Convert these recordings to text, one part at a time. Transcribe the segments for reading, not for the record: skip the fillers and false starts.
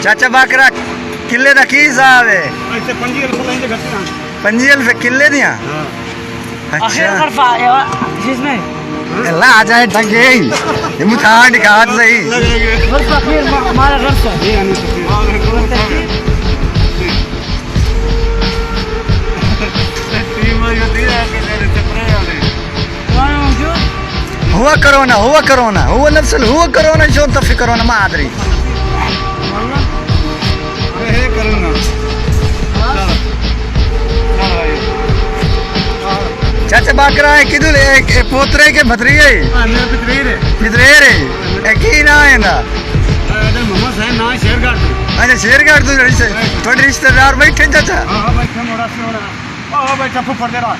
चाचा बाकरा किले दा की हिसाब है? ऐसे पंजील पे किले दिया। अच्छा जिसमें अल्लाह आ जाए ढंगे ये मुठा दिखा सही हमारा घर से ये आने हुआ करोना हुआ नफसल हुआ करोना शो तफी करोना मादरी चाचा बाकरा है किधर एक पोतरे के भतरी है पितरे रे एक ही ना है ना मोहम्मद साहब ना शेरगढ़ अच्छा शेरगढ़ तो थोड़े रिश्तेदार बैठे चाचा हां बैठा मोड़ा से मोड़ा ओ बैठा फुफड़ दे रहा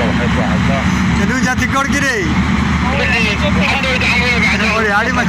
चलू जाती कोड़ गिरे और यारी मत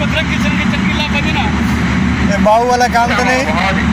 पत्रक किचन की चक्की ला बनी ना बाहू वाला काम तो नहीं